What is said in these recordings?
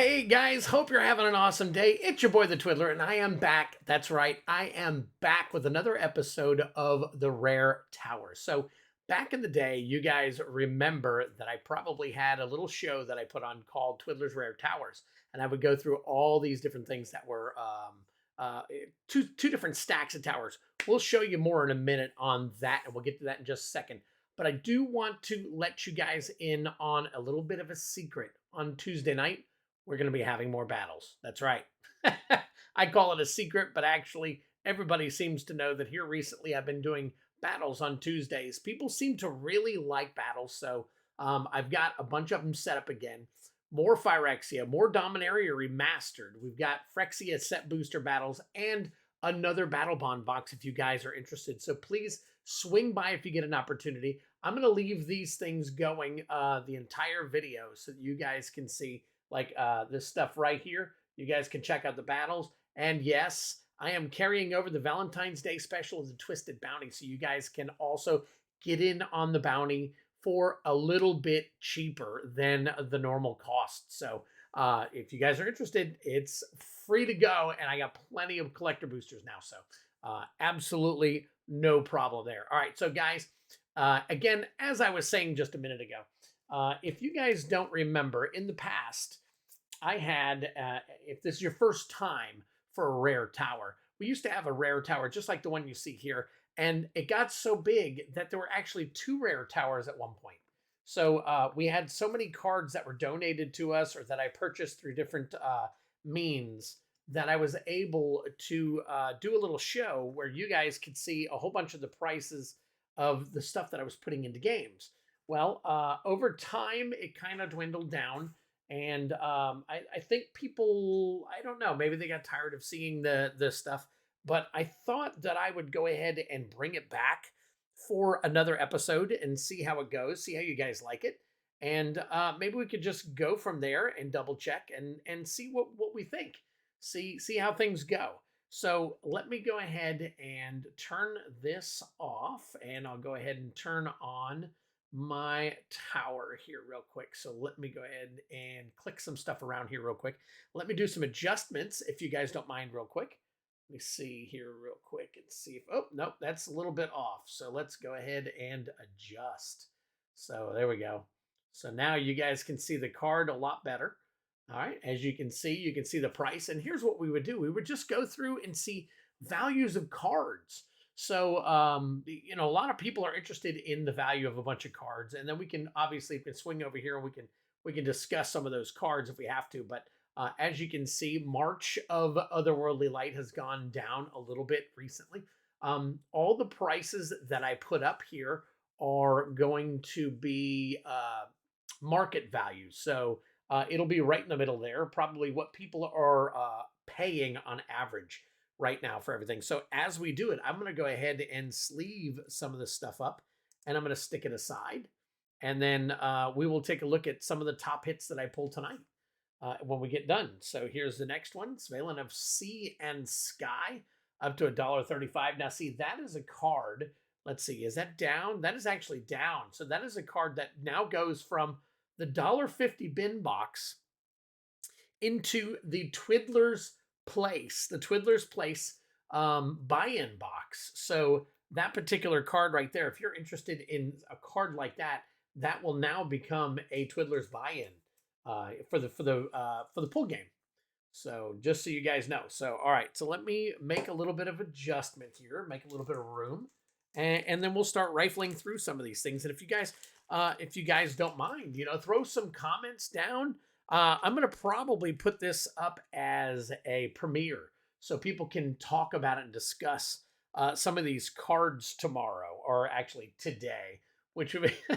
Hey guys, hope you're having an awesome day. It's your boy the Twiddler, and I am back. That's right, I am back with another episode of the Rare Tower. So, back in the day, you guys remember that I probably had a little show that I put on called Twiddler's Rare Towers, and I would go through all these different things that were two different stacks of towers. We'll show you more in a minute on that, and we'll get to that in just a second. But I do want to let you guys in on a little bit of a secret. On Tuesday night, we're going to be having more battles. That's right. I call it a secret, but actually, everybody seems to know that here recently I've been doing battles on Tuesdays. People seem to really like battles, so I've got a bunch of them set up again. More Phyrexia, more Dominaria Remastered. We've got Phyrexia set booster battles and another Battle Bond box if you guys are interested. So please swing by if you get an opportunity. I'm going to leave these things going the entire video so that you guys can see like this stuff right here. You guys can check out the battles. And yes, I am carrying over the Valentine's Day special of the Twisted Bounty, so you guys can also get in on the bounty for a little bit cheaper than the normal cost. So if you guys are interested, it's free to go, and I got plenty of collector boosters now. So absolutely no problem there. All right, so guys, again, as I was saying just a minute ago, if you guys don't remember, in the past, I had, if this is your first time for a rare tower, we used to have a rare tower just like the one you see here, and it got so big that there were actually two rare towers at one point. So we had so many cards that were donated to us or that I purchased through different means that I was able to do a little show where you guys could see a whole bunch of the prices of the stuff that I was putting into games. Well, over time, it kind of dwindled down. And I think people, I don't know, maybe they got tired of seeing the stuff. But I thought that I would go ahead and bring it back for another episode and see how it goes, see how you guys like it. And maybe we could just go from there and double check and see what we think. See how things go. So let me go ahead and turn this off, and I'll go ahead and turn on my tower here real quick. So let me go ahead and click some stuff around here real quick. Let me do some adjustments if you guys don't mind real quick. Let me see here real quick and see if, oh, nope, that's a little bit off. So let's go ahead and adjust. So there we go. So now you guys can see the card a lot better. All right, as you can see the price. And here's what we would do. We would just go through and see values of cards. So, you know, a lot of people are interested in the value of a bunch of cards, and then we can swing over here and we can discuss some of those cards if we have to. But as you can see, March of Otherworldly Light has gone down a little bit recently. All the prices that I put up here are going to be market value. So it'll be right in the middle there, probably what people are paying on average right now for everything. So as we do it, I'm going to go ahead and sleeve some of this stuff up, and I'm going to stick it aside. And then we will take a look at some of the top hits that I pulled tonight when we get done. So here's the next one, Svalin of Sea and Sky, up to $1.35. Now see, that is a card. Let's see, is that down? That is actually down. So that is a card that now goes from the $1.50 bin box into the Twiddler's Place buy-in box. So that particular card right there, if you're interested in a card like that, that will now become a Twiddler's buy-in for the pool game. So just so you guys know. So all right, so let me make a little bit of adjustment here, make a little bit of room, and then we'll start rifling through some of these things. And if you guys don't mind, you know, throw some comments down. I'm going to probably put this up as a premiere so people can talk about it and discuss some of these cards tomorrow, or actually today, which would be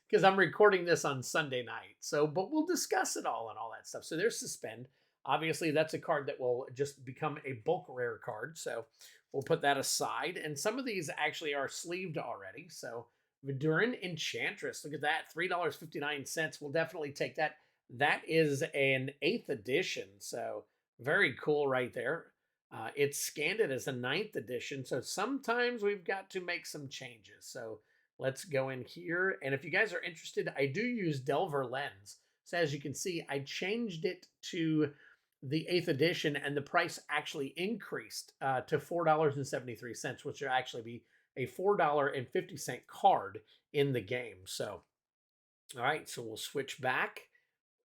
because I'm recording this on Sunday night. So, but we'll discuss it all and all that stuff. So there's Suspend. Obviously, that's a card that will just become a bulk rare card. So we'll put that aside. And some of these actually are sleeved already. So Viduran Enchantress, look at that, $3.59. We'll definitely take that. That is an 8th edition, so very cool right there. It's scanned it as a 9th edition, so sometimes we've got to make some changes. So let's go in here, and if you guys are interested, I do use Delver Lens. So as you can see, I changed it to the 8th edition, and the price actually increased to $4.73, which will actually be a $4.50 card in the game. So, all right, so we'll switch back,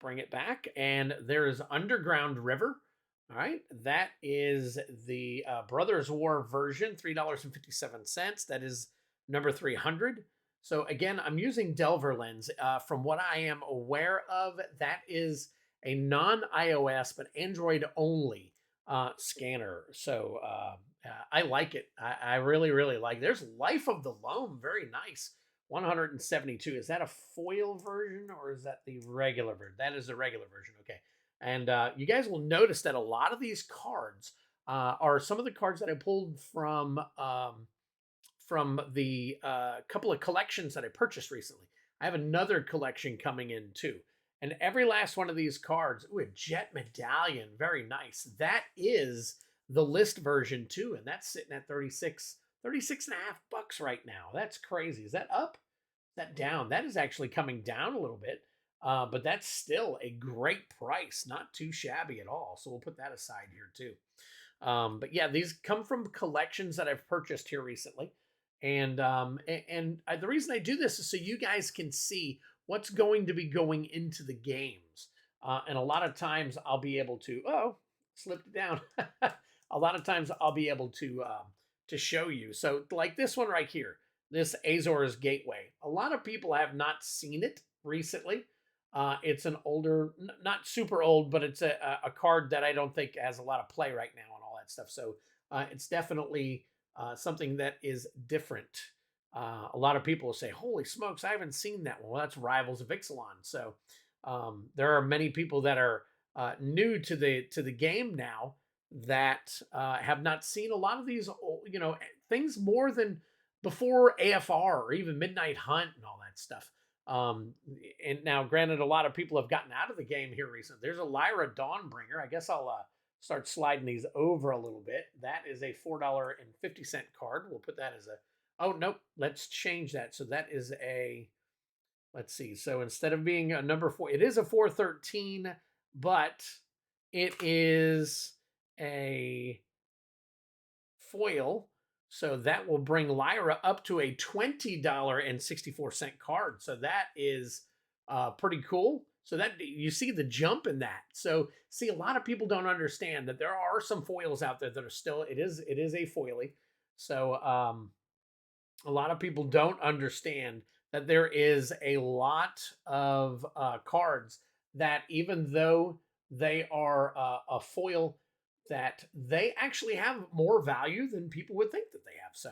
bring it back, and there is Underground River. All right, that is the Brothers War version, $3.57. That is number 300. So again, I'm using Delver Lens. From what I am aware of, that is a non-iOS but Android only scanner. So I like it. I really, really like it. There's Life of the Loam, very nice. 172. Is that a foil version or is that the regular version? That is the regular version. Okay. And you guys will notice that a lot of these cards are some of the cards that I pulled from the couple of collections that I purchased recently. I have another collection coming in too. And every last one of these cards, ooh, a Jet Medallion, very nice. That is the list version too, and that's sitting at 36 and a half bucks right now. That's crazy. Is that up? Is that down? That is actually coming down a little bit, but that's still a great price. Not too shabby at all. So we'll put that aside here too. But yeah, these come from collections that I've purchased here recently. And the reason I do this is so you guys can see what's going to be going into the games. And a lot of times I'll be able to, oh, slipped it down. A lot of times I'll be able to show you. So like this one right here, this Azor's Gateway. A lot of people have not seen it recently. It's an older, not super old, but it's a card that I don't think has a lot of play right now and all that stuff. So it's definitely something that is different. A lot of people will say, holy smokes, I haven't seen that one. Well, that's Rivals of Ixalan. So there are many people that are new to the game now that have not seen a lot of these, things more than before AFR or even Midnight Hunt and all that stuff. And now, granted, a lot of people have gotten out of the game here recently. There's a Lyra Dawnbringer. I guess I'll start sliding these over a little bit. That is a $4.50 card. We'll put that as a, oh, nope, let's change that. So that is a, let's see. So instead of being a number 4, it is a 413, but it is a foil. So that will bring Lyra up to a $20.64 card. So that is pretty cool. So that you see the jump in that. So see, a lot of people don't understand that there are some foils out there that are still, it is a foily. So a lot of people don't understand that there is a lot of cards that even though they are a foil, that they actually have more value than people would think that they have. So,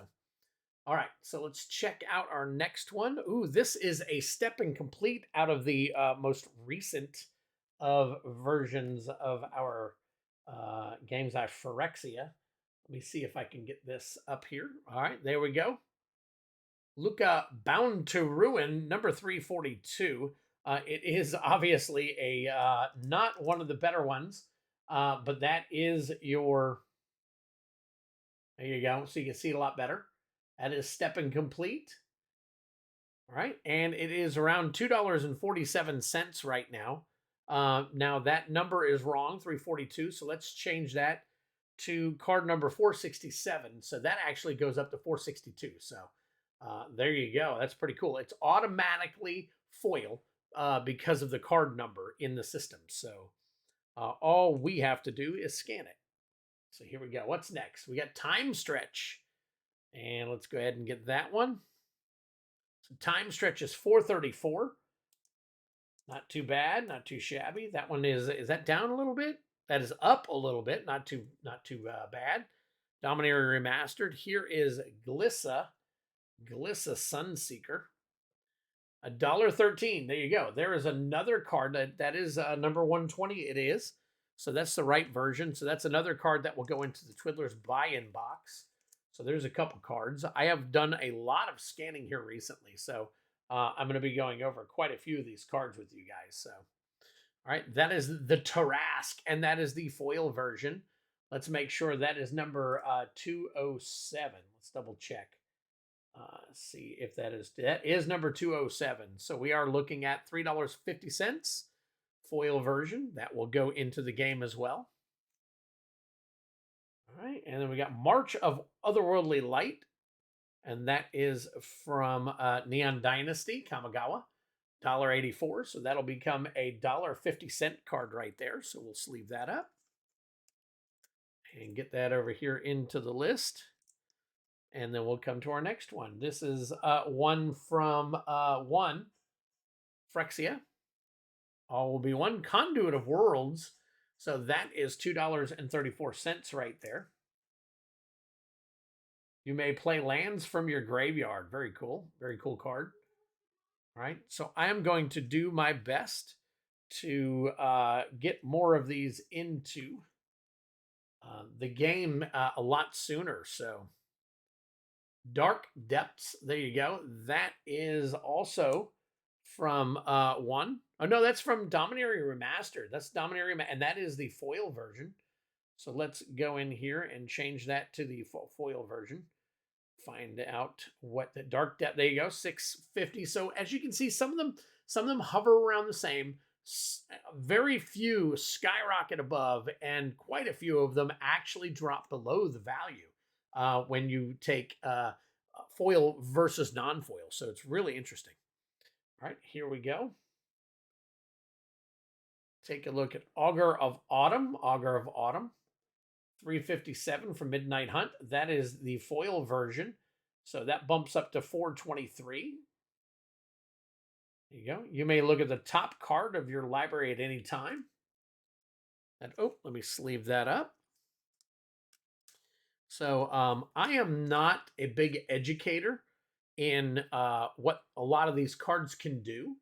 all right, so let's check out our next one. Ooh, this is a Step Incomplete out of the most recent of versions of our games Phyrexia. Let me see if I can get this up here. All right, there we go. Luca Bound to Ruin, number 342. It is obviously a not one of the better ones. But that is your, there you go. So you can see it a lot better. That is Step Incomplete. All right. And it is around $2.47 right now. Now that number is wrong, 342. So let's change that to card number 467. So that actually goes up to 462. So there you go. That's pretty cool. It's automatically foil because of the card number in the system. So all we have to do is scan it. So here we go. What's next? We got Time Stretch. And let's go ahead and get that one. So Time Stretch is 434. Not too bad, not too shabby. That one is that down a little bit? That is up a little bit, not too bad. Dominator Remastered. Here is Glissa Sunseeker. $1.13. There you go. There is another card that is number 120. It is. So that's the right version. So that's another card that will go into the Twiddler's buy-in box. So there's a couple cards. I have done a lot of scanning here recently. So I'm going to be going over quite a few of these cards with you guys. So, all right. That is the Tarask, and that is the foil version. Let's make sure that is number 207. Let's double check. See if that is number 207. So we are looking at $3.50. foil version. That will go into the game as well. All right, and then we got March of Otherworldly Light, and that is from Neon Dynasty, Kamigawa, $1.84. So that'll become a $1.50 card right there. So we'll sleeve that up and get that over here into the list. And then we'll come to our next one. This is one from one Phyrexia. All will be one Conduit of Worlds. So that is $2.34 right there. You may play lands from your graveyard. Very cool. Very cool card. All right. So I am going to do my best to get more of these into the game a lot sooner. So Dark Depths. There you go. That is also from one. Oh, no, that's from Dominaria Remastered. That's Dominaria, and that is the foil version. So let's go in here and change that to the foil version. Find out what the Dark Depth. There you go, 650. So as you can see, some of them hover around the same. Very few skyrocket above, and quite a few of them actually drop below the value when you take foil versus non-foil. So it's really interesting. All right, here we go. Take a look at Augur of Autumn. Augur of Autumn. 357 from Midnight Hunt. That is the foil version. So that bumps up to 423. There you go. You may look at the top card of your library at any time. And let me sleeve that up. So I am not a big educator in what a lot of these cards can do.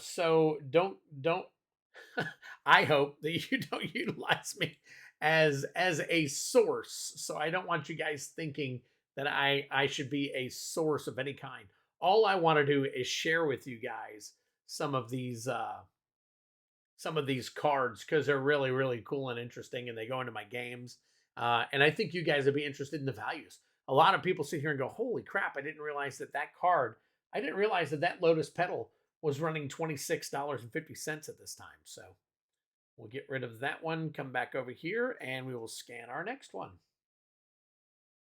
So don't I hope that you don't utilize me as a source. So I don't want you guys thinking that I should be a source of any kind. All I want to do is share with you guys some of these cards because they're really, really cool and interesting, and they go into my games. And I think you guys would be interested in the values. A lot of people sit here and go, holy crap, I didn't realize that card, I didn't realize that Lotus Petal was running $26.50 at this time. So we'll get rid of that one, come back over here, and we will scan our next one.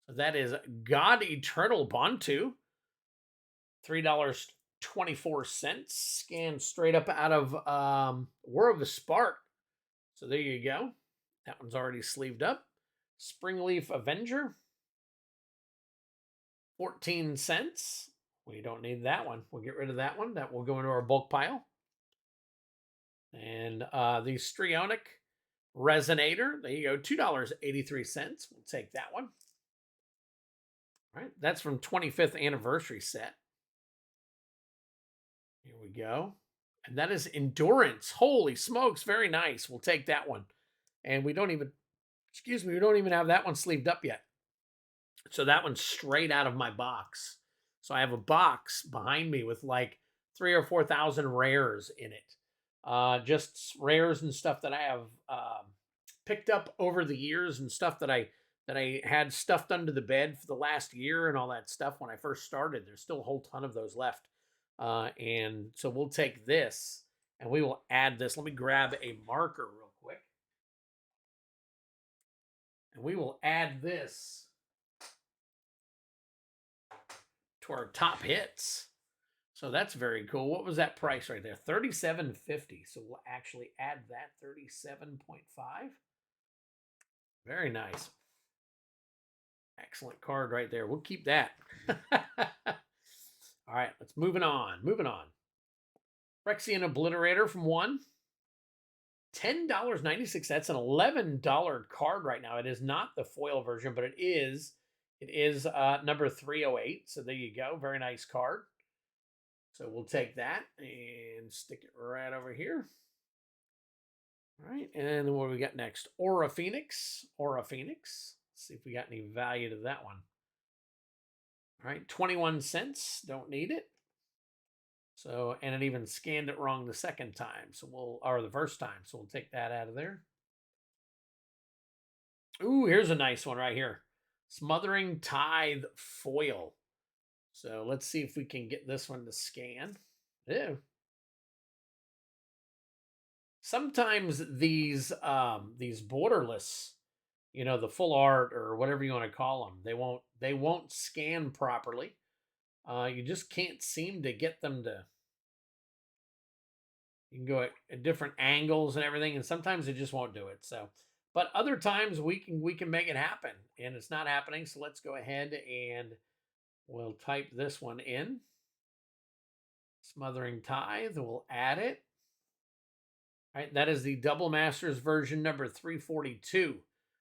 So that is God Eternal Bantu, $3.24, scanned straight up out of War of the Spark. So there you go. That one's already sleeved up. Springleaf Avenger, 14 cents. We don't need that one. We'll get rid of that one. That will go into our bulk pile. And the Strionic Resonator, there you go, $2.83. We'll take that one. All right, that's from 25th Anniversary set. Here we go. And that is Endurance. Holy smokes, very nice. We'll take that one. And we don't even, we don't even have that one sleeved up yet. So that one's straight out of my box. So I have a box behind me with like 3,000 or 4,000 rares in it. Just rares and stuff that I have picked up over the years, and stuff that I had stuffed under the bed for the last year and all that stuff when I first started. There's still a whole ton of those left. And so we'll take this and we will add this. Let me grab a marker real quick. And we will add this to our top hits. So that's very cool. What was that price right there? $37.50. So we'll actually add that, 37.5. Very nice. Excellent card right there. We'll keep that. All right, let's moving on. Phyrexian Obliterator from one. $10.96. That's an $11 card right now. It is not the foil version, but it is number 308. So there you go. Very nice card. So we'll take that and stick it right over here. All right, and then what do we got next? Aura Phoenix. Let's see if we got any value to that one. All right, 21 cents. Don't need it. So, and it even scanned it wrong the second time. So or the first time. So we'll take that out of there. Ooh, here's a nice one right here. Smothering Tithe Foil. So let's see if we can get this one to scan. Ew. sometimes these borderless, the full art or whatever you want to call them, they won't scan properly. You just can't seem to get them to. You can go at different angles and everything, and sometimes it just won't do it. So, but other times we can make it happen, and it's not happening. So let's go ahead and we'll type this one in. Smothering Tithe. We'll add it. All right, that is the Double Masters version number 342.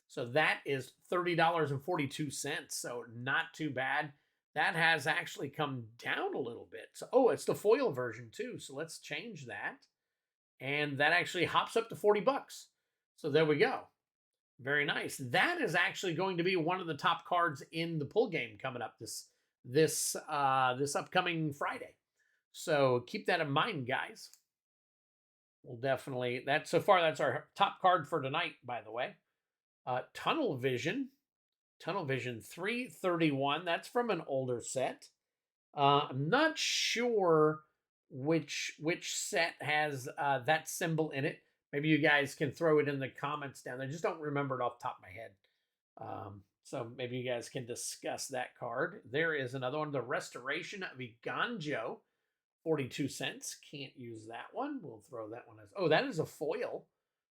So that is $30.42. So not too bad. That has actually come down a little bit. So, oh, it's the foil version too. So let's change that. And that actually hops up to 40 bucks. So there we go. Very nice. That is actually going to be one of the top cards in the pull game coming up this upcoming Friday. So keep that in mind, guys. We'll definitely that's our top card for tonight, by the way. Tunnel Vision 331. That's from an older set. I'm not sure which set has that symbol in it. Maybe you guys can throw it in the comments down there. I just don't remember it off the top of my head. So maybe you guys can discuss that card. There is another one, the Restoration of Iganjo, 42 cents. Can't use that one. We'll throw that one as, oh, that is a foil.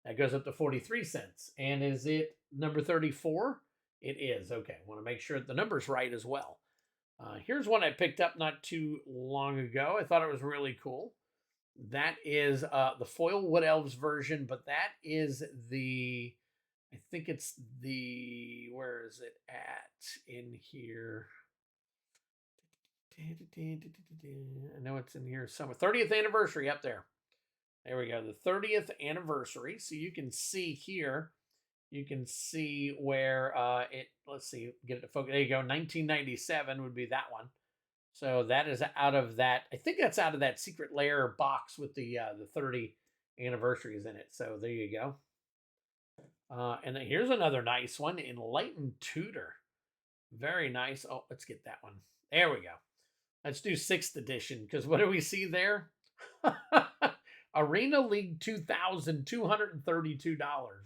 That goes up to 43 cents. And is it number 34? It is. Okay, I want to make sure the number's right as well. Here's one I picked up not too long ago. I thought it was really cool. That is the foil Wood Elves version, but that is the, I think it's the, where is it at in here? I know it's in here somewhere. 30th anniversary up there. There we go. The 30th anniversary. So you can see here, you can see where let's see, get it to focus. There you go. 1997 would be that one. So that is out of that. I think that's out of that Secret Lair box with the 30 anniversaries in it. So there you go. And then here's another nice one, Enlightened Tutor. Very nice. Oh, let's get that one. There we go. Let's do 6th edition, because what do we see there? Arena League 2000, $232.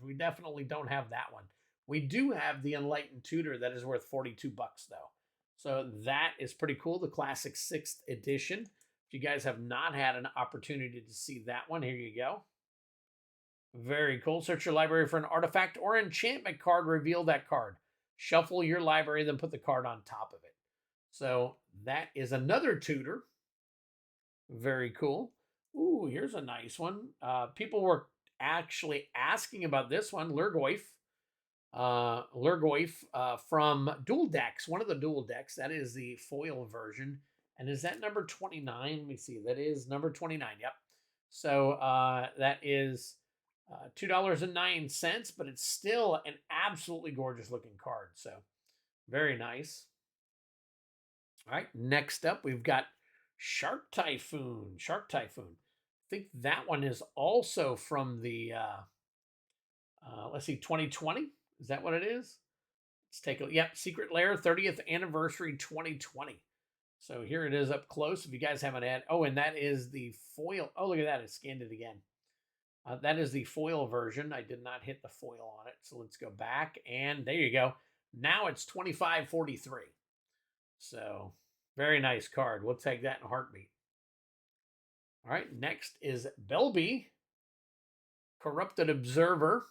We definitely don't have that one. We do have the Enlightened Tutor that is worth 42 bucks though. So that is pretty cool, the classic 6th edition. If you guys have not had an opportunity to see that one, here you go. Very cool. Search your library for an artifact or enchantment card, reveal that card. Shuffle your library, then put the card on top of it. So that is another tutor. Very cool. Ooh, here's a nice one. People were actually asking about this one, Lurgoyf. From Dual Decks, one of the Dual Decks. That is the foil version. And is that number 29? Let me see. That is number 29. Yep. So that is $2.09, but it's still an absolutely gorgeous looking card. So very nice. All right, next up we've got Shark Typhoon. Shark Typhoon. I think that one is also from the, let's see, 2020. Is that what it is? Let's take a, yep, Secret Lair 30th Anniversary 2020. So here it is up close. If you guys haven't had, oh, and that is the foil. Oh, look at that. It scanned it again. That is the foil version. I did not hit the foil on it. So let's go back, and there you go. Now it's $25.43. So very nice card. We'll take that in a heartbeat. All right, next is Belby, Corrupted Observer.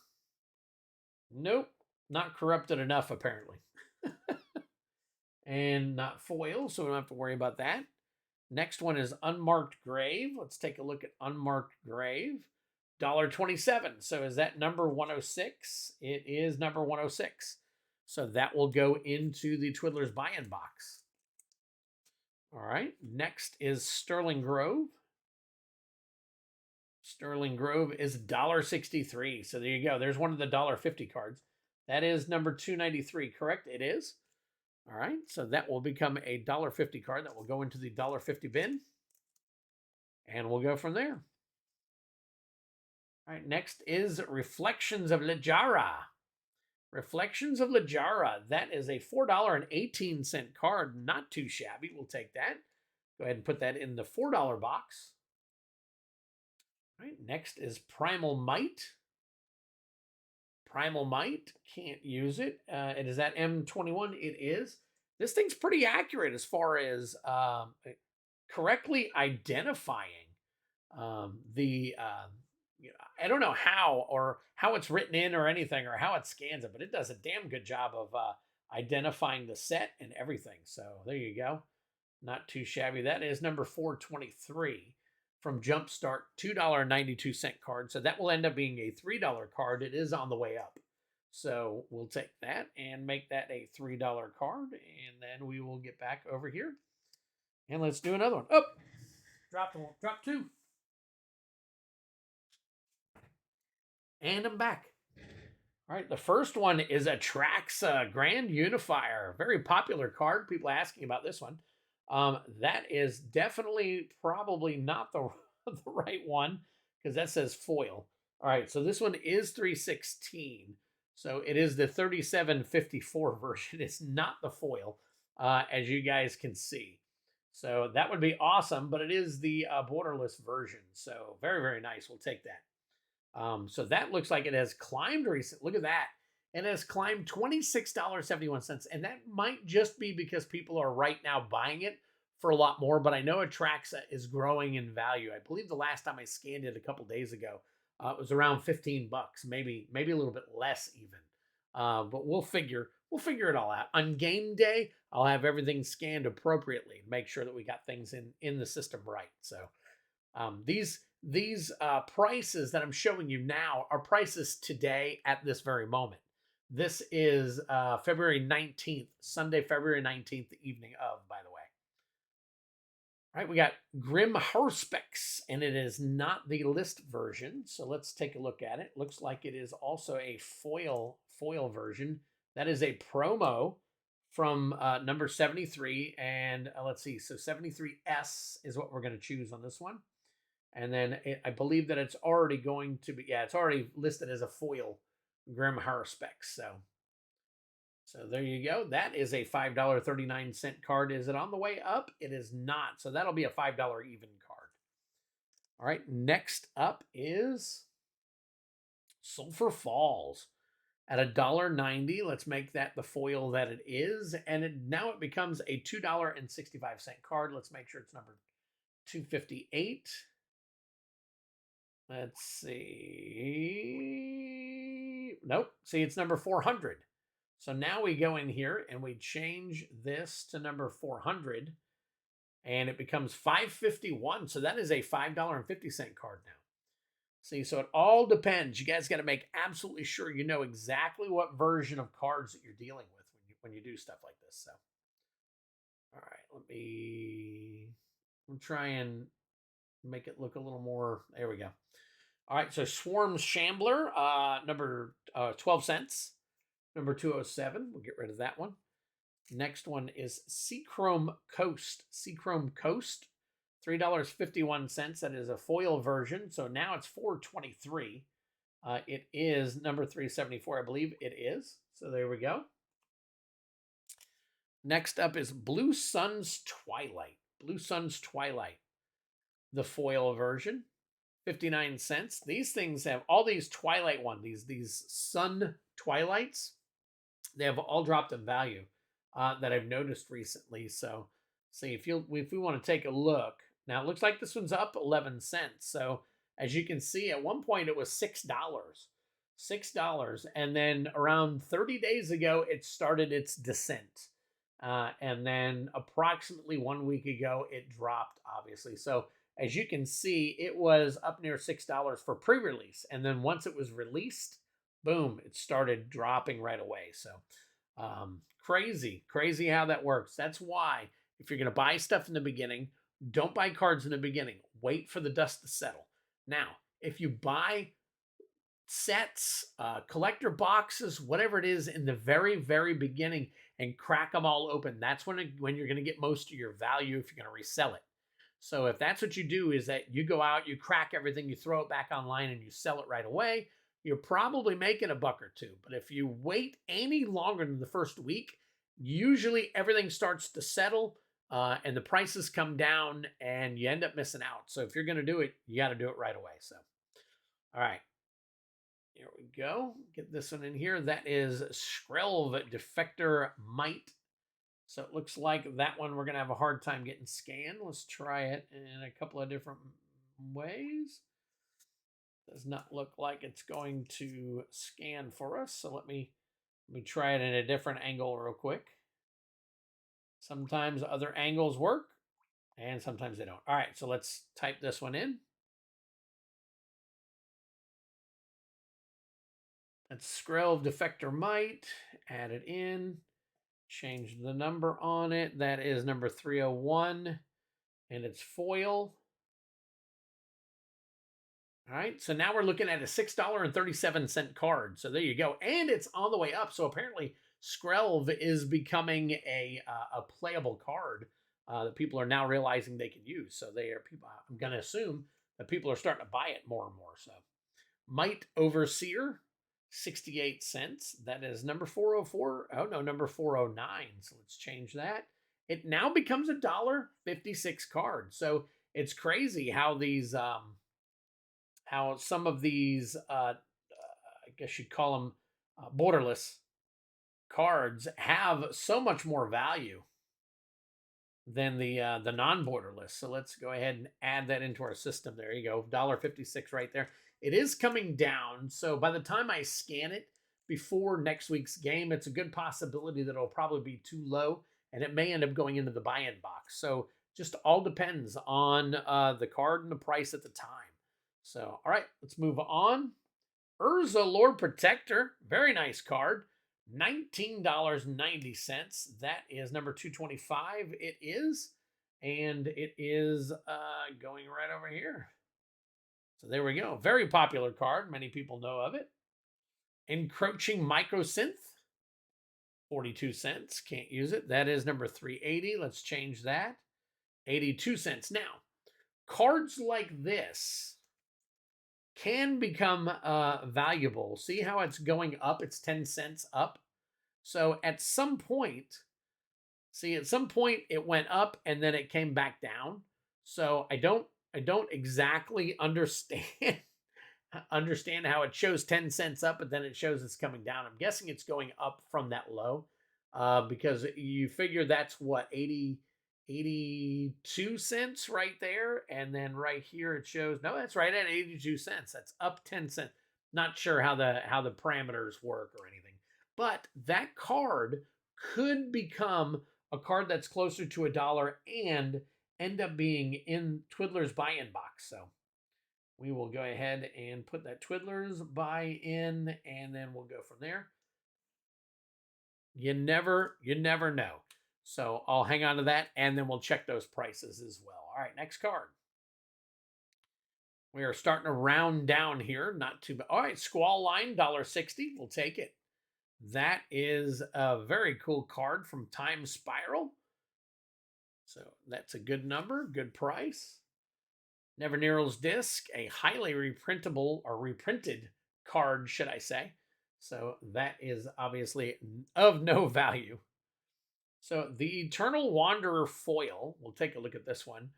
Nope, not corrupted enough, apparently. And not foil, so we don't have to worry about that. Next one is Unmarked Grave. Let's take a look at Unmarked Grave. $1.27. So is that number 106? It is number 106. So that will go into the Twiddler's buy-in box. All right, next is Sterling Grove. Sterling Grove is $1.63. So there you go. There's one of the $1.50 cards. That is number 293, correct? It is. All right, so that will become a $1.50 card that will go into the $1.50 bin. And we'll go from there. All right, next is Reflections of Littjara. Reflections of Littjara. That is a $4.18 card. Not too shabby. We'll take that. Go ahead and put that in the $4 box. All right, next is Primal Might. Primal Might, can't use it. It is at M21. It is. This thing's pretty accurate as far as correctly identifying the. You know, I don't know how it's written in or anything or how it scans it, but it does a damn good job of identifying the set and everything. So there you go. Not too shabby. That is number 423 from Jumpstart, $2.92 card. So that will end up being a $3 card. It is on the way up. So we'll take that and make that a $3 card. And then we will get back over here. And let's do another one. Oh, drop two. And I'm back. All right, the first one is a Traxa Grand Unifier. Very popular card. People asking about this one. That is definitely probably not the, the right one because that says foil. All right, so this one is 316. So it is the 3754 version. It's not the foil, as you guys can see. So that would be awesome, but it is the borderless version. So very, very nice. We'll take that. So that looks like it has climbed recently. Look at that. It has climbed $26.71. And that might just be because people are right now buying it for a lot more. But I know Atraxa is growing in value. I believe the last time I scanned it a couple days ago, it was around 15 bucks, maybe a little bit less even. But we'll figure it all out. On game day, I'll have everything scanned appropriately and make sure that we got things in the system right. So these prices that I'm showing you now are prices today at this very moment. This is February 19th, Sunday, February 19th, the evening of, by the way. All right, we got Grim Harspex, and it is not the list version. So let's take a look at it. Looks like it is also a foil version. That is a promo from number 73. And let's see, so 73S is what we're going to choose on this one. And then I believe that it's already going to be, yeah, it's already listed as a foil Grim Harspex. So there you go. That is a $5.39 card. Is it on the way up? It is not. So that'll be a $5 even card. All right, next up is Sulphur Falls at $1.90. Let's make that the foil that it is. And now it becomes a $2.65 card. Let's make sure it's number 258. Let's see. Nope. See, it's number 400. So now we go in here and we change this to number 400 and it becomes 551. So that is a $5.50 card now. See, so it all depends. You guys got to make absolutely sure you know exactly what version of cards that you're dealing with when you do stuff like this. So, all right, I'm trying make it look a little more. There we go. All right, so Swarm Shambler, number 12 cents. Number 207, we'll get rid of that one. Next one is Seachrome Coast. Seachrome Coast, $3.51. That is a foil version, so now it's $4.23. It is number 374, I believe it is. So there we go. Next up is Blue Sun's Twilight. Blue Sun's Twilight, the foil version, 59 cents. These things have all these Twilight these Sun Twilights. They have all dropped in value that I've noticed recently. So, see if we want to take a look now, it looks like this one's up 11 cents. So, as you can see, at one point it was $6, and then around 30 days ago it started its descent, and then approximately 1 week ago it dropped. Obviously, so as you can see, it was up near $6 for pre-release, and then once it was released, boom, it started dropping right away. So crazy how that works. That's why if you're going to buy stuff in the beginning, don't buy cards in the beginning. Wait for the dust to settle. Now, if you buy sets, collector boxes, whatever it is in the very, very beginning and crack them all open, that's when you're going to get most of your value if you're going to resell it. So if that's what you do, is that you go out, you crack everything, you throw it back online and you sell it right away, you're probably making $1 or $2. But if you wait any longer than the first week, usually everything starts to settle. and the prices come down and you end up missing out. So if you're going to do it, you got to do it right away. So, all right. Here we go. Get this one in here. That is Skrelv Defector Might. So it looks like that one we're going to have a hard time getting scanned. Let's try it in a couple of different ways. Does not look like it's going to scan for us. So let me try it in a different angle real quick. Sometimes other angles work and sometimes they don't. All right, so let's type this one in. That's Skrelv Defector Might. Add it in. Change the number on it. That is number 301. And it's foil. All right, so now we're looking at a $6.37 card. So there you go. And it's on the way up. So apparently Skrelv is becoming a playable card that people are now realizing they can use. So they are people. I'm going to assume that people are starting to buy it more and more. So Might Overseer, 68 cents. That is number 404. Oh no, number 409. So let's change that. It now becomes a $1.56 card. So it's crazy how these how some of these I guess you'd call them borderless cards have so much more value than the non-borderless. So let's go ahead and add that into our system. There you go, $1.56 right there. It is coming down, so by the time I scan it before next week's game, it's a good possibility that it'll probably be too low, and it may end up going into the buy-in box. So just all depends on the card and the price at the time. So, all right, let's move on. Urza Lord Protector, very nice card. $19.90. That is number 225. It is. And it is going right over here. So there we go. Very popular card. Many people know of it. Encroaching Microsynth. 42 cents. Can't use it. That is number 380. Let's change that. 82 cents. Now, cards like this can become valuable. See how it's going up? It's 10 cents up. So at some point, at some point it went up and then it came back down. So I don't exactly understand how it shows 10 cents up, but then it shows it's coming down. I'm guessing it's going up from that low because you figure that's what, 82 cents right there. And then right here it shows, no, that's right at 82 cents. That's up 10 cents. Not sure how the parameters work or anything. But that card could become a card that's closer to $1 and end up being in Twiddler's buy-in box. So we will go ahead and put that Twiddler's buy-in, and then we'll go from there. You never know. So I'll hang on to that, and then we'll check those prices as well. All right, next card. We are starting to round down here. Not too bad. All right, Squall Line, $1.60. We'll take it. That is a very cool card from Time Spiral. So that's a good number, good price. Never Nero's Disc, a highly reprintable or reprinted card, should I say. So that is obviously of no value. So the Eternal Wanderer foil, we'll take a look at this one.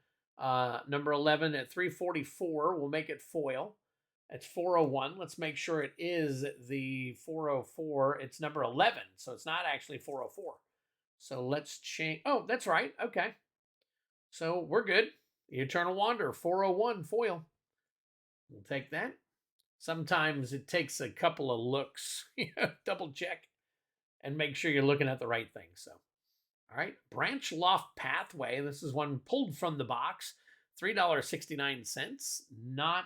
Number 11 at 344, we'll make it foil. It's 401. Let's make sure it is the 404. It's number 11, so it's not actually 404. So let's change. Oh, that's right. Okay. So we're good. The Eternal Wanderer, 401 foil. We'll take that. Sometimes it takes a couple of looks. Double check and make sure you're looking at the right thing. So. All right, Branch Loft Pathway. This is one pulled from the box. $3.69. Not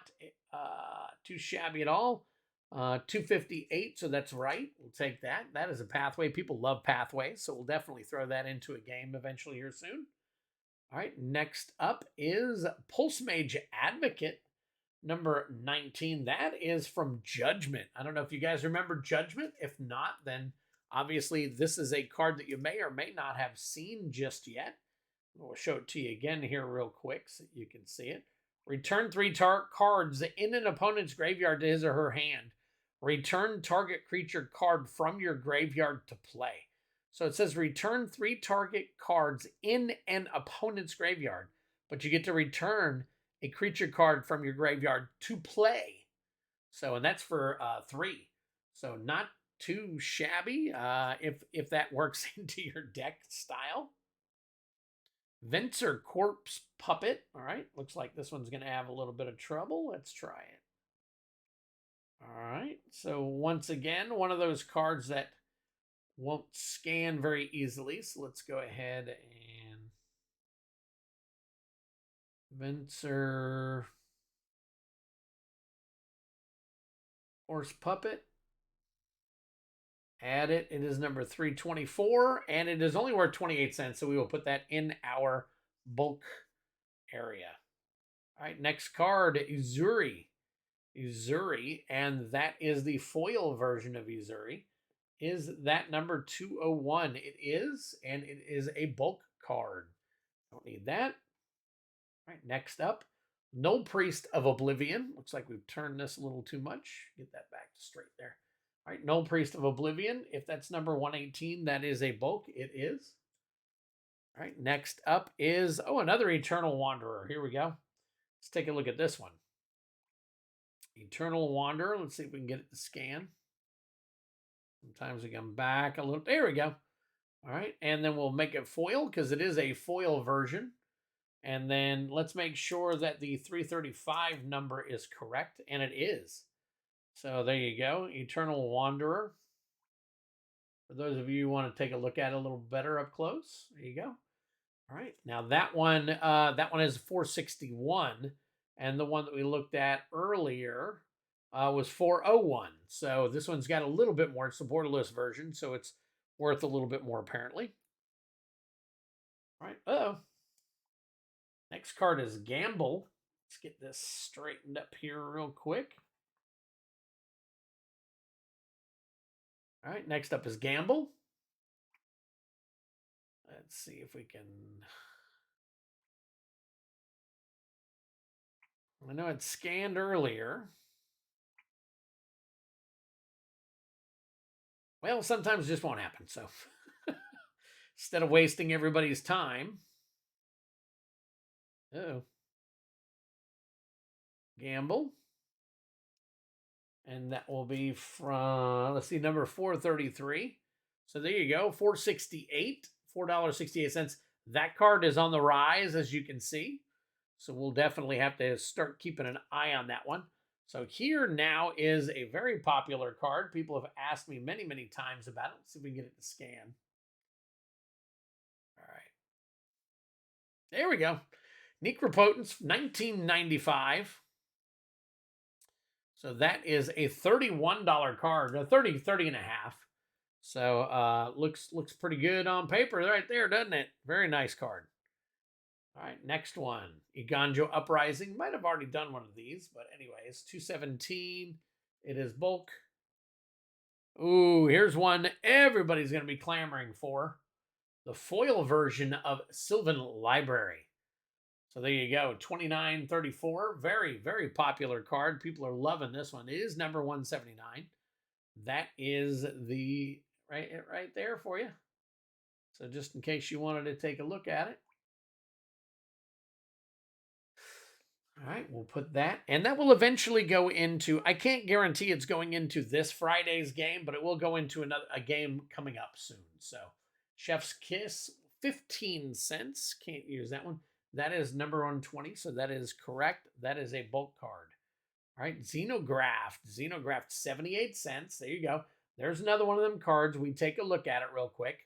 too shabby at all. $2.58, so that's right. We'll take that. That is a pathway. People love pathways, so we'll definitely throw that into a game eventually here soon. All right, next up is Pulse Mage Advocate, number 19. That is from Judgment. I don't know if you guys remember Judgment. If not, then obviously, this is a card that you may or may not have seen just yet. We'll show it to you again here real quick so you can see it. Return 3 cards in an opponent's graveyard to his or her hand. Return target creature card from your graveyard to play. So it says return 3 target cards in an opponent's graveyard, but you get to return a creature card from your graveyard to play. So, and that's for 3. So not too shabby if that works into your deck style. Venser Corpse Puppet. All right, looks like this one's going to have a little bit of trouble. Let's try it. All right, so once again, one of those cards that won't scan very easily. So let's go ahead and Venser Horse Puppet. Add it. It is number 324, and it is only worth 28 cents. So we will put that in our bulk area. All right, next card, Uzuri. Uzuri, and that is the foil version of Uzuri. Is that number 201? It is, and it is a bulk card. Don't need that. All right, next up, Null Priest of Oblivion. Looks like we've turned this a little too much. Get that back to straight there. All right, Null Priest of Oblivion. If that's number 118, that is a bulk. It is. All right, next up is, another Eternal Wanderer. Here we go. Let's take a look at this one. Eternal Wanderer. Let's see if we can get it to scan. Sometimes we come back a little. There we go. All right, and then we'll make it foil because it is a foil version. And then let's make sure that the 335 number is correct, and it is. So there you go, Eternal Wanderer. For those of you who want to take a look at it a little better up close, there you go. All right, now that one is 461, and the one that we looked at earlier was 401. So this one's got a little bit more. It's the borderless version, so it's worth a little bit more apparently. All right, next card is Gamble. Let's get this straightened up here real quick. All right, next up is Gamble. Let's see if we can. I know it scanned earlier. Well, sometimes it just won't happen. So instead of wasting everybody's time. Gamble. And that will be from, let's see, number 433. So there you go, 468, $4.68. That card is on the rise, as you can see. So we'll definitely have to start keeping an eye on that one. So here now is a very popular card. People have asked me many, many times about it. Let's see if we can get it to scan. All right. There we go. Necropotence, 1995. So that is a $31 card, 30 and a half. So looks pretty good on paper right there, doesn't it? Very nice card. All right, next one. Iganjo Uprising. Might have already done one of these, but anyways, 217. It is bulk. Ooh, here's one everybody's going to be clamoring for. The foil version of Sylvan Library. So there you go, 2934. Very, very popular card. People are loving this one. It is number 179. That is the right there for you. So just in case you wanted to take a look at it. All right, we'll put that. And that will eventually go into, I can't guarantee it's going into this Friday's game, but it will go into a game coming up soon. So Chef's Kiss, 15 cents. Can't use that one. That is number 120, so that is correct. That is a bulk card. All right, Xenographed, 78 cents. There you go. There's another one of them cards. We take a look at it real quick.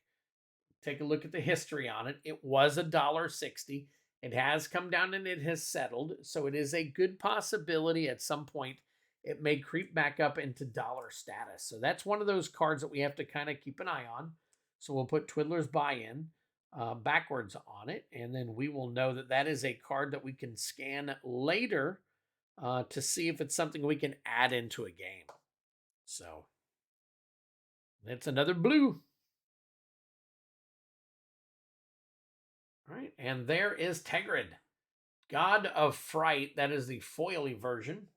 Take a look at the history on it. It was $1.60. It has come down and it has settled, so it is a good possibility at some point it may creep back up into dollar status. So that's one of those cards that we have to kind of keep an eye on. So we'll put Twiddler's Buy-In backwards on it, and then we will know that that is a card that we can scan later to see if it's something we can add into a game. So that's another blue. All right, and there is Tegrid, God of Fright. That is the foily version.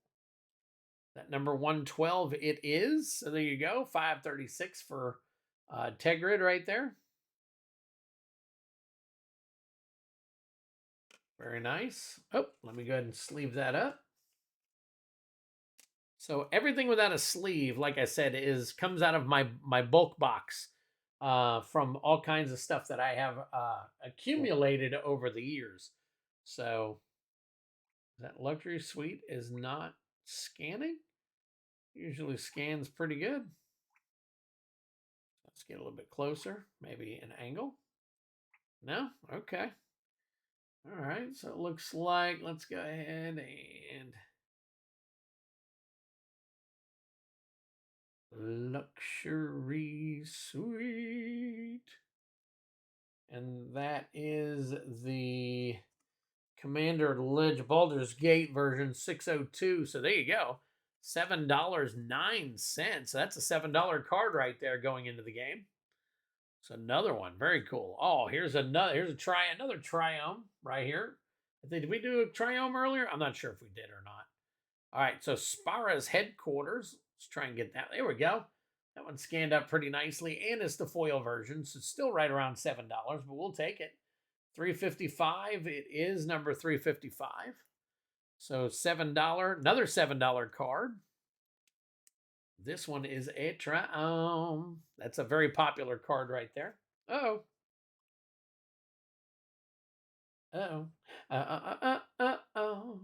That number 112 it is. So there you go, 536 for Tegrid right there. Very nice. Oh, let me go ahead and sleeve that up. So everything without a sleeve, like I said, comes out of my bulk box from all kinds of stuff that I have accumulated over the years. So that luxury suite is not scanning. Usually scans pretty good. Let's get a little bit closer, maybe an angle. No? Okay. All right, so it looks like, let's go ahead and luxury suite. And that is the Commander Ledge Baldur's Gate version 602. So there you go. $7.09. That's a $7 card right there going into the game. So another one. Very cool. Oh, here's another Triome right here. Did we do a Triome earlier? I'm not sure if we did or not. All right, so Spara's headquarters. Let's try and get that. There we go. That one scanned up pretty nicely, and it's the foil version, so it's still right around $7, but we'll take it. $3.55. It is number 355. So $7, another $7 card. This one is a Triome. That's a very popular card right there. Uh-oh. Uh-oh. Uh-oh.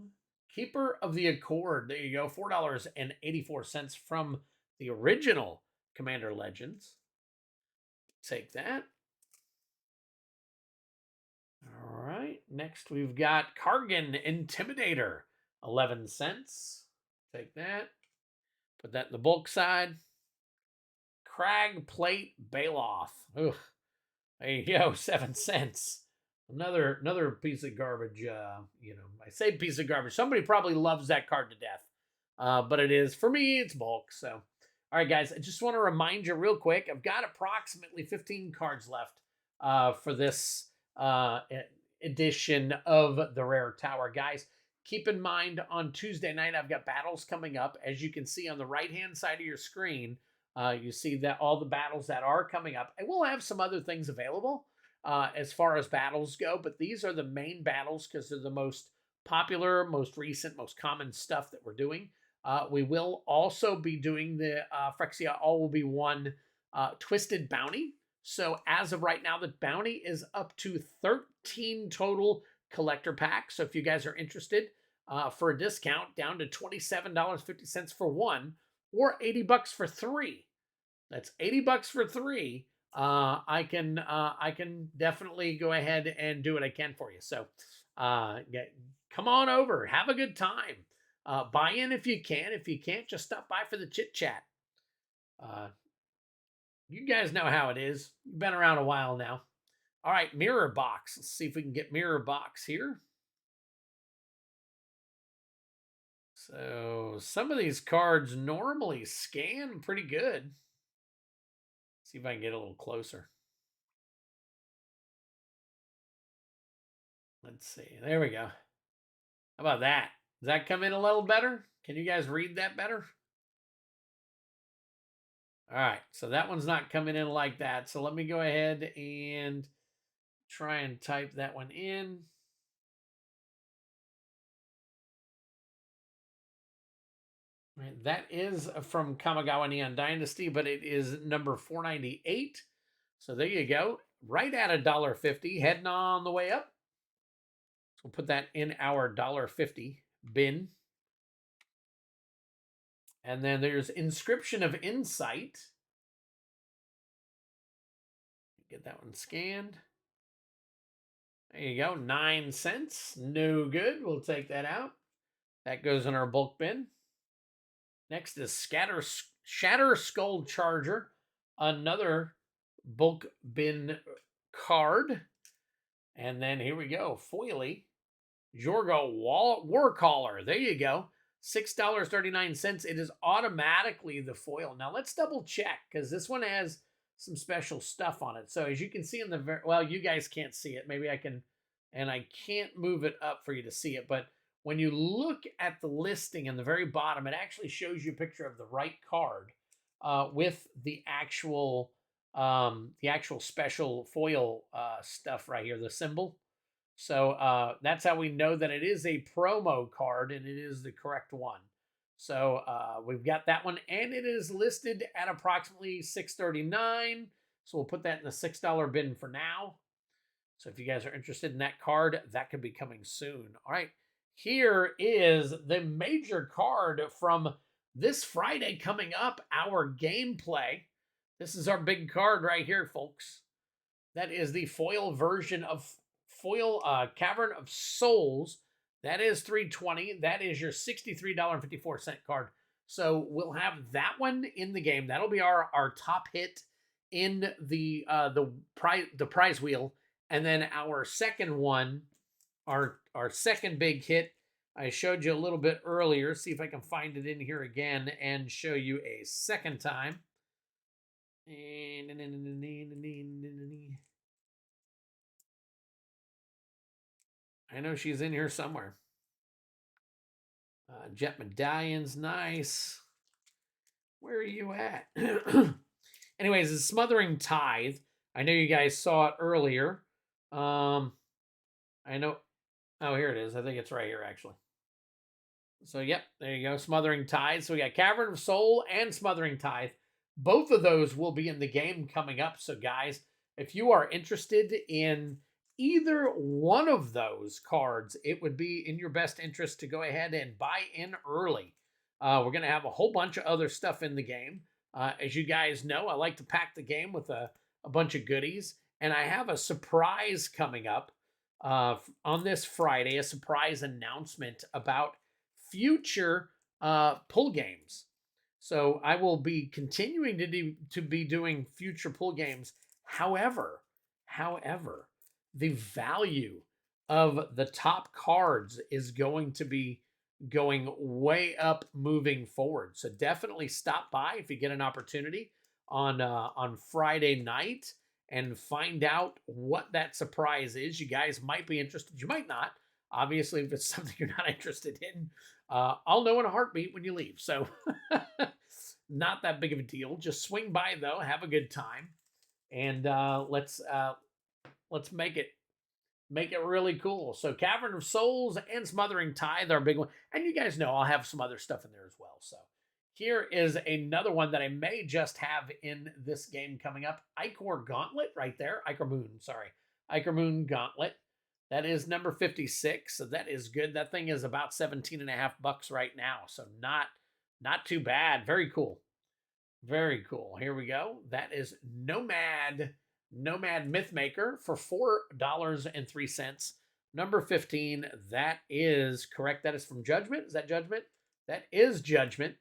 Keeper of the Accord. There you go. $4.84 from the original Commander Legends. Take that. All right. Next, we've got Kargan Intimidator. 11 cents. Take that. Put that in the bulk side. Crag Plate Bailoff. Ugh. There you go. 7 cents. Another piece of garbage. I say piece of garbage. Somebody probably loves that card to death. But it is, for me, it's bulk. So, all right, guys, I just want to remind you real quick. I've got approximately 15 cards left for this edition of the Rare Tower, guys. Keep in mind, on Tuesday night, I've got battles coming up. As you can see on the right-hand side of your screen, you see that all the battles that are coming up. I will have some other things available as far as battles go, but these are the main battles because they're the most popular, most recent, most common stuff that we're doing. We will also be doing the Phyrexia All Will Be One Twisted Bounty. So as of right now, the bounty is up to 13 total collector packs. So if you guys are interested for a discount, down to $27.50 for one, or $80 for three. That's $80 for three. I can definitely go ahead and do what I can for you. So come on over, have a good time. Buy in if you can. If you can't, just stop by for the chit chat. You guys know how it is. You've been around a while now. All right, mirror box. Let's see if we can get mirror box here. So some of these cards normally scan pretty good. See if I can get a little closer. Let's see. There we go. How about that? Does that come in a little better? Can you guys read that better? All right. So that one's not coming in like that. So let me go ahead and try and type that one in. Right, that is from Kamigawa Neon Dynasty, but it is number 498. So there you go. Right at $1.50, heading on the way up. So we'll put that in our $1.50 bin. And then there's Inscription of Insight. Get that one scanned. There you go, 9 cents. No good. We'll take that out. That goes in our bulk bin. Next is Shatter Skull Charger, another bulk bin card. And then here we go, Foily Jorgo Warcaller. There you go, $6.39. It is automatically the foil. Now let's double check because this one has some special stuff on it. So as you can see in the well, you guys can't see it. Maybe I can, and I can't move it up for you to see it, but when you look at the listing in the very bottom, it actually shows you a picture of the right card with the actual special foil stuff right here, the symbol. So that's how we know that it is a promo card and it is the correct one. So we've got that one, and it is listed at approximately $6.39. So we'll put that in the $6 bin for now. So if you guys are interested in that card, that could be coming soon. All right, here is the major card from this Friday coming up, our gameplay. This is our big card right here, folks. That is the foil version of foil Cavern of Souls. That is $3.20. That is your $63.54 card. So we'll have that one in the game. That'll be our top hit in the prize wheel. And then our second one, our second big hit, I showed you a little bit earlier. See if I can find it in here again and show you a second time. I know she's in here somewhere. Jet Medallion's nice. Where are you at? Anyways, it's Smothering Tithe. I know you guys saw it earlier. I know. Oh, here it is. I think it's right here, actually. So, yep, there you go. Smothering Tithe. So we got Cavern of Soul and Smothering Tithe. Both of those will be in the game coming up. So, guys, if you are interested in either one of those cards, it would be in your best interest to go ahead and buy in early. We're going to have a whole bunch of other stuff in the game. As you guys know, I like to pack the game with a bunch of goodies. And I have a surprise coming up on this Friday, a surprise announcement about future pull games. So I will be continuing to be doing future pull games. However, the value of the top cards is going to be going way up moving forward. So definitely stop by if you get an opportunity on Friday night and find out what that surprise is. You guys might be interested. You might not. Obviously, if it's something you're not interested in, I'll know in a heartbeat when you leave. So not that big of a deal. Just swing by, though. Have a good time. And let's make it really cool. So Cavern of Souls and Smothering Tithe are a big one. And you guys know I'll have some other stuff in there as well. So here is another one that I may just have in this game coming up. Ichor Gauntlet right there. Ichor Moon Gauntlet. That is number 56. So that is good. That thing is about $17.50 right now. So not too bad. Very cool. Very cool. Here we go. That is Nomad Mythmaker for $4.03. Number 15. That is correct. That is from Judgment. Is that Judgment? That is Judgment.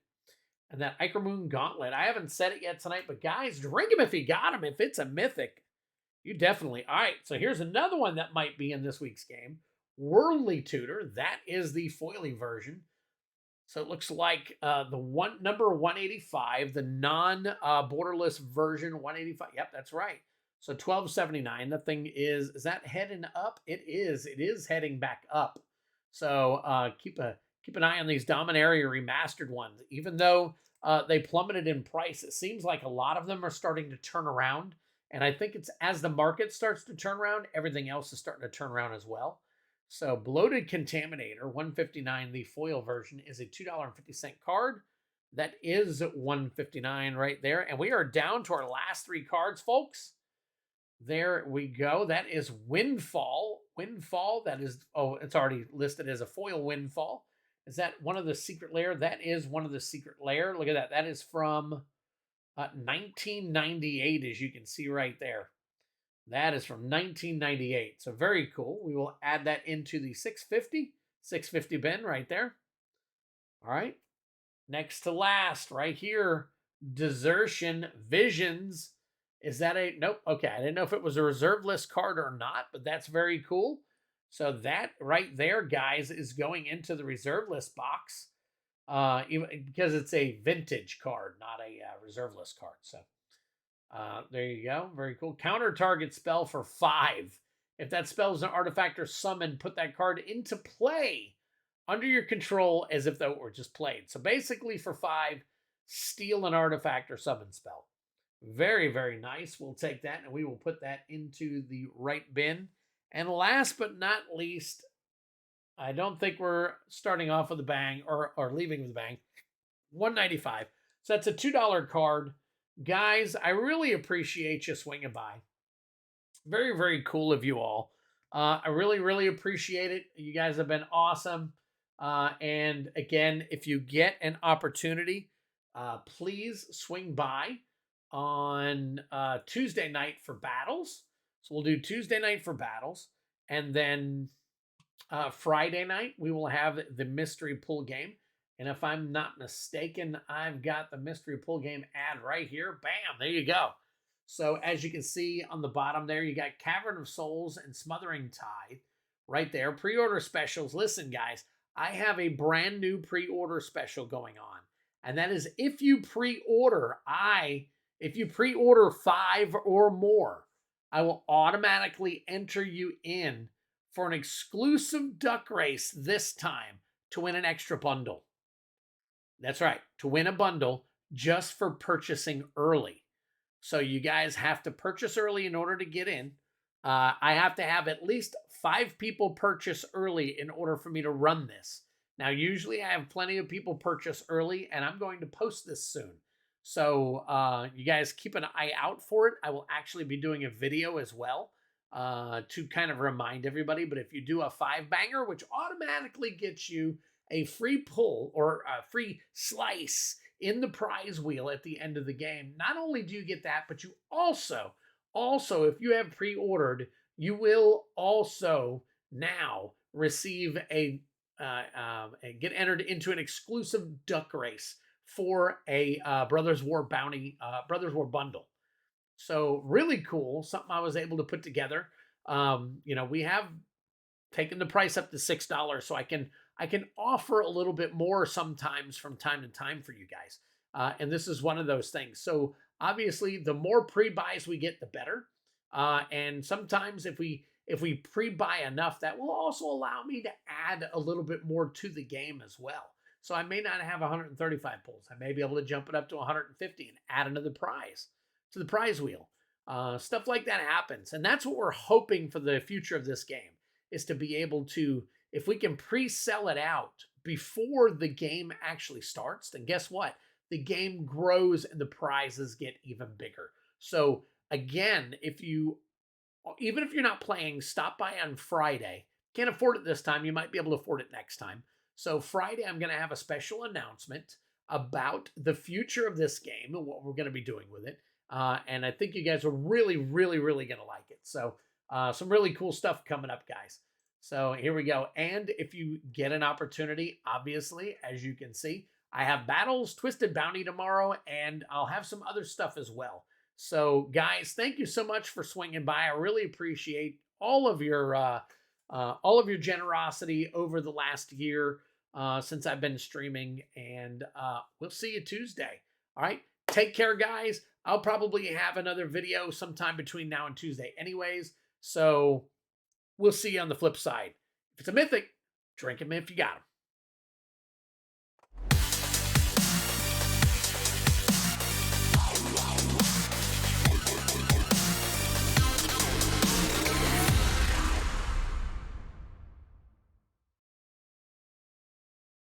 And that Ichor Moon Gauntlet. I haven't said it yet tonight, but guys, drink them if you got them. If it's a Mythic, you definitely. All right, so here's another one that might be in this week's game. Worldly Tutor. That is the foily version. So it looks like the number 185, the non-borderless version 185. Yep, that's right. So $12.79. That thing is that heading up? It is. It is heading back up. So keep an eye on these Dominaria remastered ones. Even though they plummeted in price, it seems like a lot of them are starting to turn around. And I think it's as the market starts to turn around, everything else is starting to turn around as well. So Bloated Contaminator, $159. The foil version is a $2.50 card. That is $159 right there. And we are down to our last three cards, folks. There we go. That is Windfall. Windfall, that is, oh, it's already listed as a foil Windfall. Is that one of the Secret Lair? That is one of the Secret Lair. Look at that. That is from 1998, as you can see right there. That is from 1998. So very cool. We will add that into the 650 bin right there. All right. Next to last right here, Desertion Visions. Is that a, nope. Okay. I didn't know if it was a reserve list card or not, but that's very cool. So that right there, guys, is going into the reserve list box because it's a vintage card, not a reserve list card. So there you go. Very cool. Counter target spell for 5. If that spell is an artifact or summon, put that card into play under your control as if that were just played. So basically for 5, steal an artifact or summon spell. Very, very nice. We'll take that and we will put that into the right bin. And last but not least, I don't think we're starting off with a bang or leaving with a bang. 195. So that's a $2 card. Guys, I really appreciate you swinging by. Very, very cool of you all. I really, really appreciate it. You guys have been awesome. And again, if you get an opportunity, please swing by on Tuesday night for battles. So we'll do Tuesday night for battles. And then Friday night, we will have the mystery pool game. And if I'm not mistaken, I've got the mystery pool game ad right here. Bam, there you go. So as you can see on the bottom there, you got Cavern of Souls and Smothering Tide right there. Pre-order specials. Listen, guys, I have a brand new pre-order special going on. And that is if you pre-order 5 or more, I will automatically enter you in for an exclusive duck race this time to win an extra bundle. That's right, to win a bundle just for purchasing early. So you guys have to purchase early in order to get in. I have to have at least 5 people purchase early in order for me to run this. Now, usually I have plenty of people purchase early, and I'm going to post this soon. So you guys keep an eye out for it. I will actually be doing a video as well to kind of remind everybody. But if you do a 5-banger, which automatically gets you a free pull or a free slice in the prize wheel at the end of the game, not only do you get that, but you also, if you have pre-ordered, you will also now receive get entered into an exclusive duck race for a Brothers War bounty, Brothers War bundle. So really cool, something I was able to put together. We have taken the price up to $6, so I can offer a little bit more sometimes from time to time for you guys. And this is one of those things. So obviously, the more pre-buys we get, the better. And sometimes if we pre-buy enough, that will also allow me to add a little bit more to the game as well. So I may not have 135 pulls. I may be able to jump it up to 150 and add another prize to the prize wheel. Stuff like that happens. And that's what we're hoping for the future of this game, is to be able to, if we can pre-sell it out before the game actually starts, then guess what? The game grows and the prizes get even bigger. So again, even if you're not playing, stop by on Friday. Can't afford it this time. You might be able to afford it next time. So Friday, I'm going to have a special announcement about the future of this game and what we're going to be doing with it. And I think you guys are really, really, really going to like it. So some really cool stuff coming up, guys. So here we go. And if you get an opportunity, obviously, as you can see, I have Battles, Twisted Bounty tomorrow, and I'll have some other stuff as well. So guys, thank you so much for swinging by. I really appreciate all of your generosity over the last year since I've been streaming, and we'll see you Tuesday. All right, take care, guys. I'll probably have another video sometime between now and Tuesday anyways, so we'll see you on the flip side. If it's a Mythic, drink him if you got him.